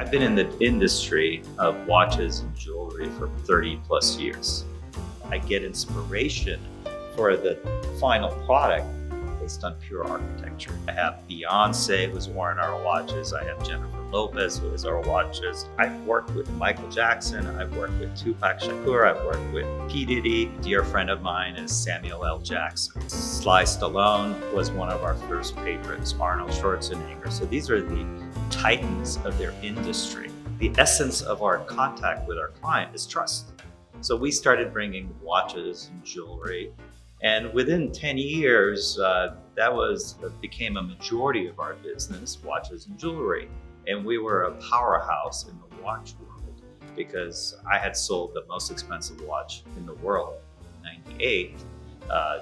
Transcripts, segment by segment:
I've been in the industry of watches and jewelry for 30 plus years. I get inspiration for the final product based on pure architecture. I have Beyonce, who's worn our watches. I have Jennifer Lopez, who has our watches. I've worked with Michael Jackson. I've worked with Tupac Shakur. I've worked with P. Diddy. A dear friend of mine is Samuel L. Jackson. Sly Stallone was one of our first favorites, Arnold Schwarzenegger. So these are the titans of their industry. The essence of our contact with our client is trust. So we started bringing watches and jewelry. And within 10 years, became a majority of our business, watches and jewelry. And we were a powerhouse in the watch world because I had sold the most expensive watch in the world in '98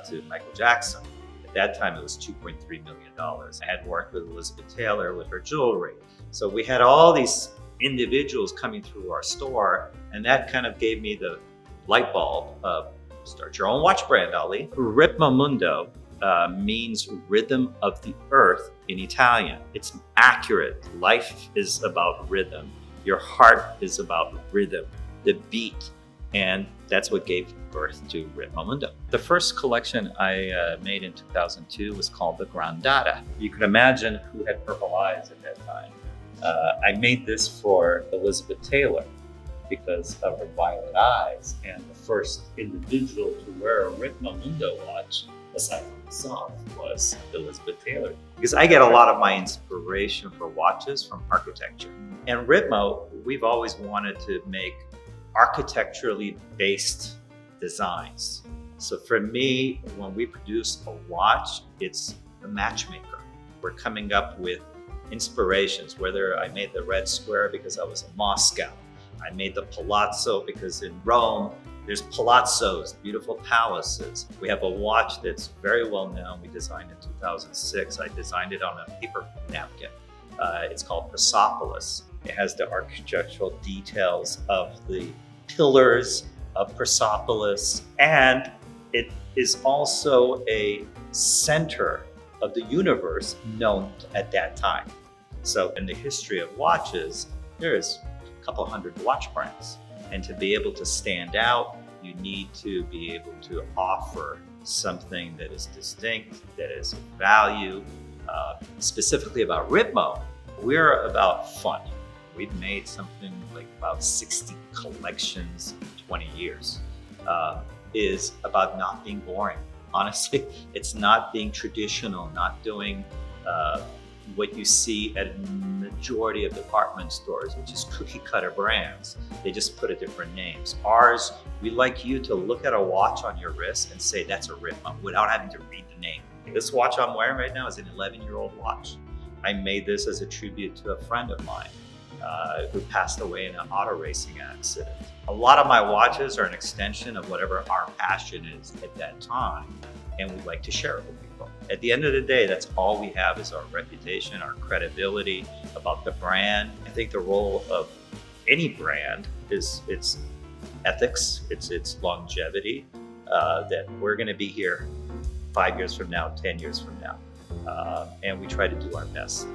to Michael Jackson. At that time, it was $2.3 million. I had worked with Elizabeth Taylor with her jewelry. So we had all these individuals coming through our store, and that kind of gave me the light bulb of start your own watch brand, Ali. Ritmo Mundo means rhythm of the earth in Italian. It's accurate. Life is about rhythm. Your heart is about rhythm, the beat. And that's what gave birth to Ritmo Mundo. The first collection I made in 2002 was called the Grandata. You can imagine who had purple eyes at that time. I made this for Elizabeth Taylor because of her violet eyes, and the first individual to wear a Ritmo Mundo watch, aside from myself, was Elizabeth Taylor. Because I get a lot of my inspiration for watches from architecture. And Ritmo, we've always wanted to make architecturally based designs. So for me, when we produce a watch, it's a matchmaker. We're coming up with inspirations, whether I made the red square because I was in Moscow. I made the palazzo because in Rome, there's palazzos, beautiful palaces. We have a watch that's very well known. We designed in 2006. I designed it on a paper napkin. It's called Persepolis. It has the architectural details of the pillars of Persepolis, and it is also a center of the universe known at that time. So in the history of watches, there is couple hundred watch brands. And to be able to stand out, you need to be able to offer something that is distinct, that is of value. Specifically about Ritmo, we're about fun. We've made something like about 60 collections in 20 years. Is about not being boring. Honestly, it's not being traditional, not doing what you see at a majority of department stores, which is cookie cutter brands. They just put a different names. Ours, we like you to look at a watch on your wrist and say, that's a Ritmo, without having to read the name. This watch I'm wearing right now is an 11-year-old watch. I made this as a tribute to a friend of mine who passed away in an auto racing accident. A lot of my watches are an extension of whatever our passion is at that time, and we like to share it with people. At the end of the day, that's all we have is our reputation, our credibility about the brand. I think the role of any brand is its ethics, its longevity, that we're going to be here 5 years from now, 10 years from now. And we try to do our best.